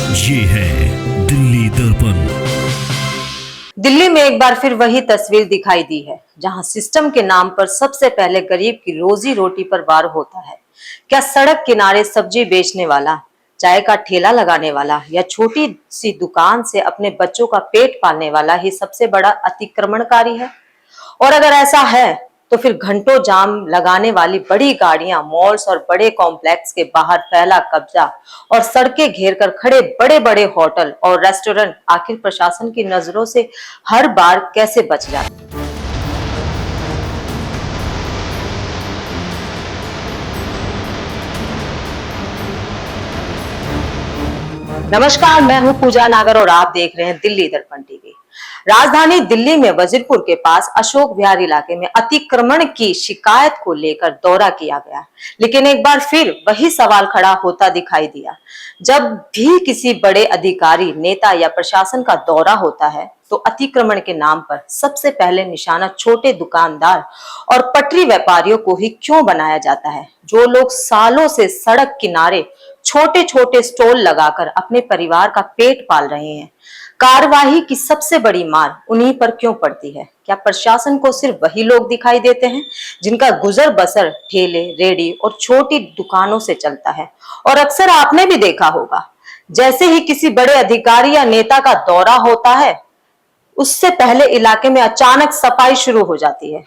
ये है दिल्ली दर्पण। दिल्ली में एक बार फिर वही तस्वीर दिखाई दी है, जहां सिस्टम के नाम पर सबसे पहले गरीब की रोजी रोटी पर वार होता है। क्या सड़क किनारे सब्जी बेचने वाला, चाय का ठेला लगाने वाला या छोटी सी दुकान से अपने बच्चों का पेट पालने वाला ही सबसे बड़ा अतिक्रमणकारी है? और अगर ऐसा है तो फिर घंटों जाम लगाने वाली बड़ी गाड़ियां, मॉल्स और बड़े कॉम्प्लेक्स के बाहर फैला कब्जा और सड़कें घेर कर खड़े बड़े बड़े होटल और रेस्टोरेंट आखिर प्रशासन की नजरों से हर बार कैसे बच जाते हैं? नमस्कार, मैं हूं पूजा नागर और आप देख रहे हैं दिल्ली दर्पण टीवी। राजधानी दिल्ली में वजीरपुर के पास अशोक विहार इलाके में अतिक्रमण की शिकायत को लेकर दौरा किया गया, लेकिन एक बार फिर वही सवाल खड़ा होता दिखाई दिया। जब भी किसी बड़े अधिकारी, नेता या प्रशासन का दौरा होता है तो अतिक्रमण के नाम पर सबसे पहले निशाना छोटे दुकानदार और पटरी व्यापारियों को ही क्यों बनाया जाता है, जो लोग सालों से सड़क किनारे छोटे छोटे स्टॉल लगाकर अपने परिवार का पेट पाल रहे हैं। कार्यवाही की सबसे बड़ी मार उन्हीं पर क्यों पड़ती है? क्या प्रशासन को सिर्फ वही लोग दिखाई देते हैं जिनका गुजर बसर ठेले, रेडी और छोटी दुकानों से चलता है? और अक्सर आपने भी देखा होगा, जैसे ही किसी बड़े अधिकारी या नेता का दौरा होता है, उससे पहले इलाके में अचानक सफाई शुरू हो जाती है।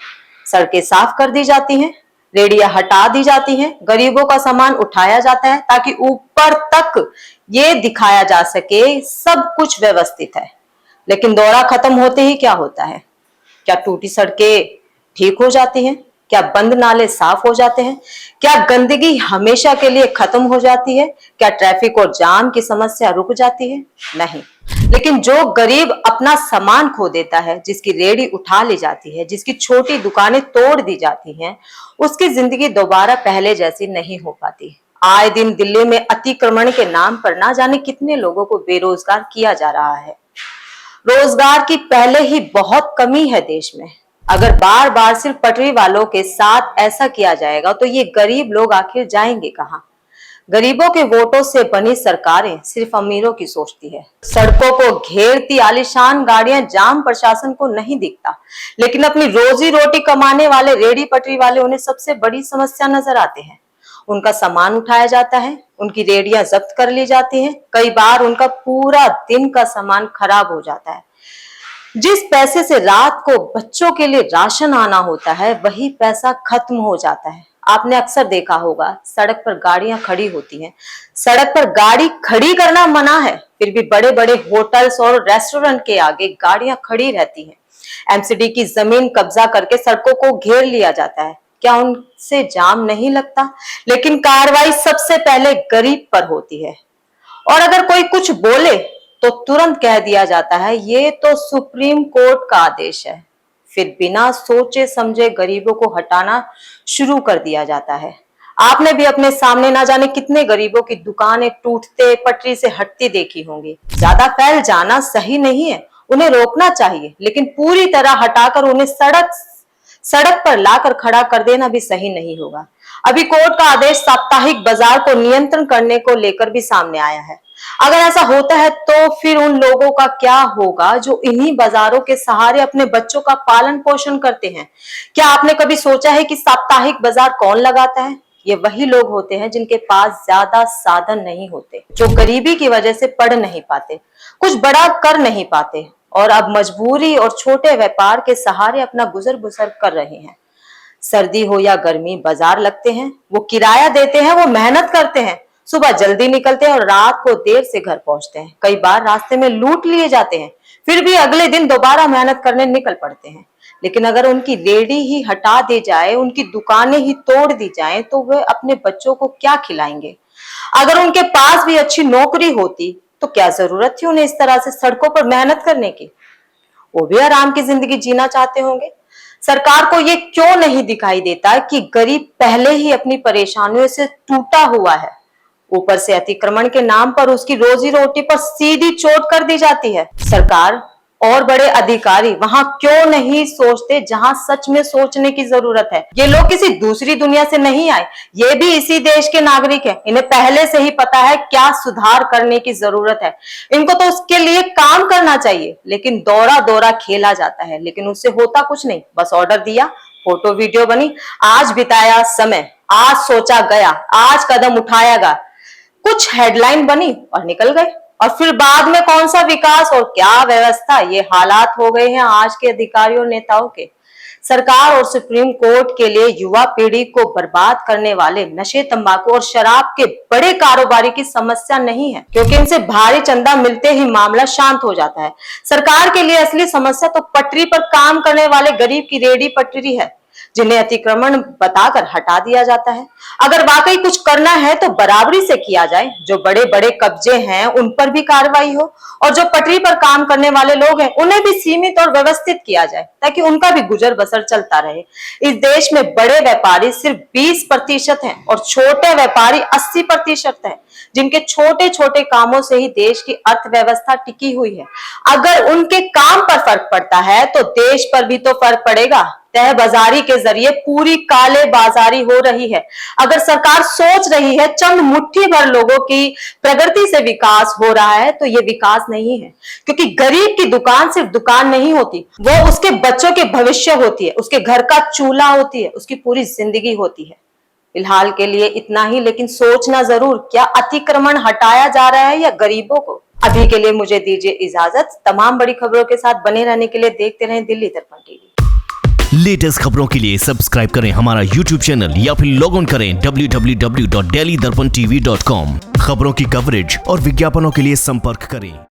सड़कें साफ कर दी जाती हैं, रेडियां हटा दी जाती हैं, गरीबों का सामान उठाया जाता है ताकि ऊपर तक ये दिखाया जा सके सब कुछ व्यवस्थित है। लेकिन दौरा खत्म होते ही क्या होता है? क्या टूटी सड़कें ठीक हो जाती हैं? क्या बंद नाले साफ हो जाते हैं? क्या गंदगी हमेशा के लिए खत्म हो जाती है? क्या ट्रैफिक और जाम की समस्या रुक जाती है? नहीं। लेकिन जो गरीब अपना सामान खो देता है, जिसकी रेहड़ी उठा ली जाती है, जिसकी छोटी दुकानें तोड़ दी जाती हैं, उसकी जिंदगी दोबारा पहले जैसी नहीं हो पाती। आए दिन दिल्ली में अतिक्रमण के नाम पर ना जाने कितने लोगों को बेरोजगार किया जा रहा है। रोजगार की पहले ही बहुत कमी है देश में। अगर बार बार सिर्फ पटरी वालों के साथ ऐसा किया जाएगा तो ये गरीब लोग आखिर जाएंगे कहाँ? गरीबों के वोटों से बनी सरकारें सिर्फ अमीरों की सोचती है। सड़कों को घेरती आलीशान गाड़ियां, जाम प्रशासन को नहीं दिखता, लेकिन अपनी रोजी रोटी कमाने वाले रेडी पटरी वाले उन्हें सबसे बड़ी समस्या नजर आते हैं। उनका सामान उठाया जाता है, उनकी रेहड़ियां जब्त कर ली जाती हैं, कई बार उनका पूरा दिन का सामान खराब हो जाता है। जिस पैसे से रात को बच्चों के लिए राशन आना होता है, वही पैसा खत्म हो जाता है। आपने अक्सर देखा होगा, सड़क पर गाड़ियां खड़ी होती हैं। सड़क पर गाड़ी खड़ी करना मना है, फिर भी बड़े बड़े होटल्स और रेस्टोरेंट के आगे गाड़ियां खड़ी रहती हैं। एमसीडी की जमीन कब्जा करके सड़कों को घेर लिया जाता है। क्या उनसे जाम नहीं लगता? लेकिन कार्रवाई सबसे पहले गरीब पर होती है, और अगर कोई कुछ बोले तो तुरंत कह दिया जाता है ये तो सुप्रीम कोर्ट का आदेश है। फिर बिना सोचे समझे गरीबों को हटाना शुरू कर दिया जाता है। आपने भी अपने सामने ना जाने कितने गरीबों की दुकानें टूटते, पटरी से हटती देखी होंगी। ज्यादा फैल जाना सही नहीं है, उन्हें रोकना चाहिए, लेकिन पूरी तरह हटाकर उन्हें सड़क पर लाकर खड़ा कर देना भी सही नहीं होगा। अभी कोर्ट का आदेश साप्ताहिक बाजार को नियंत्रण करने को लेकर भी सामने आया है। अगर ऐसा होता है तो फिर उन लोगों का क्या होगा जो इन्हीं बाजारों के सहारे अपने बच्चों का पालन पोषण करते हैं? क्या आपने कभी सोचा है कि साप्ताहिक बाजार कौन लगाता है? ये वही लोग होते हैं जिनके पास ज्यादा साधन नहीं होते, जो गरीबी की वजह से पढ़ नहीं पाते, कुछ बड़ा कर नहीं पाते और अब मजबूरी और छोटे व्यापार के सहारे अपना गुजर बसर कर रहे हैं। सर्दी हो या गर्मी, बाजार लगते हैं, वो किराया देते हैं, वो मेहनत करते हैं, सुबह जल्दी निकलते हैं और रात को देर से घर पहुंचते हैं। कई बार रास्ते में लूट लिए जाते हैं, फिर भी अगले दिन दोबारा मेहनत करने निकल पड़ते हैं। लेकिन अगर उनकी रेहड़ी ही हटा दी जाए, उनकी दुकानें ही तोड़ दी जाएं, तो वे अपने बच्चों को क्या खिलाएंगे? अगर उनके पास भी अच्छी नौकरी होती तो क्या जरूरत थी उन्हें इस तरह से सड़कों पर मेहनत करने की? वो भी आराम की जिंदगी जीना चाहते होंगे। सरकार को ये क्यों नहीं दिखाई देता कि गरीब पहले ही अपनी परेशानियों से टूटा हुआ है, ऊपर से अतिक्रमण के नाम पर उसकी रोजी रोटी पर सीधी चोट कर दी जाती है। सरकार और बड़े अधिकारी वहां क्यों नहीं सोचते जहां सच में सोचने की जरूरत है। ये लोग किसी दूसरी दुनिया से नहीं आए, ये भी इसी देश के नागरिक हैं। इन्हें पहले से ही पता है क्या सुधार करने की जरूरत है। इनको तो उसके लिए काम करना चाहिए, लेकिन दौरा दौरा खेला जाता है, लेकिन उससे होता कुछ नहीं। बस ऑर्डर दिया, फोटो वीडियो बनी, आज बिताया समय, आज सोचा गया, आज कदम उठाया गया, कुछ हेडलाइन बनी और निकल गए। और फिर बाद में कौन सा विकास और क्या व्यवस्था, ये हालात हो गए हैं आज के अधिकारियों और नेताओं के। सरकार और सुप्रीम कोर्ट के लिए युवा पीढ़ी को बर्बाद करने वाले नशे, तंबाकू और शराब के बड़े कारोबारी की समस्या नहीं है, क्योंकि इनसे भारी चंदा मिलते ही मामला शांत हो जाता है। सरकार के लिए असली समस्या तो पटरी पर काम करने वाले गरीब की रेहड़ी पटरी है, जिन्हें अतिक्रमण बताकर हटा दिया जाता है। अगर वाकई कुछ करना है तो बराबरी से किया जाए, जो बड़े बड़े कब्जे हैं उन पर भी कार्रवाई हो, और जो पटरी पर काम करने वाले लोग हैं उन्हें भी सीमित और व्यवस्थित किया जाए, ताकि उनका भी गुजर बसर चलता रहे। इस देश में बड़े व्यापारी सिर्फ 20% हैं और छोटे व्यापारी 80% हैं, जिनके छोटे छोटे कामों से ही देश की अर्थव्यवस्था टिकी हुई है। अगर उनके काम पर फर्क पड़ता है तो देश पर भी तो फर्क पड़ेगा। तय बाजारी के जरिए पूरी काले बाजारी हो रही है। अगर सरकार सोच रही है चंद मुट्ठी भर लोगों की प्रगति से विकास हो रहा है, तो ये विकास नहीं है, क्योंकि गरीब की दुकान सिर्फ दुकान नहीं होती, वो उसके बच्चों के भविष्य होती है, उसके घर का चूल्हा होती है, उसकी पूरी जिंदगी होती है। फिलहाल के लिए इतना ही, लेकिन सोचना जरूर, क्या अतिक्रमण हटाया जा रहा है या गरीबों को। अभी के लिए मुझे दीजिए इजाजत। तमाम बड़ी खबरों के साथ बने रहने के लिए देखते रहें दिल्ली दर्पण टीवी। लेटेस्ट खबरों के लिए सब्सक्राइब करें हमारा YouTube चैनल या फिर लॉग ऑन करें www.delhidarpantv.com। खबरों की कवरेज और विज्ञापनों के लिए संपर्क करें।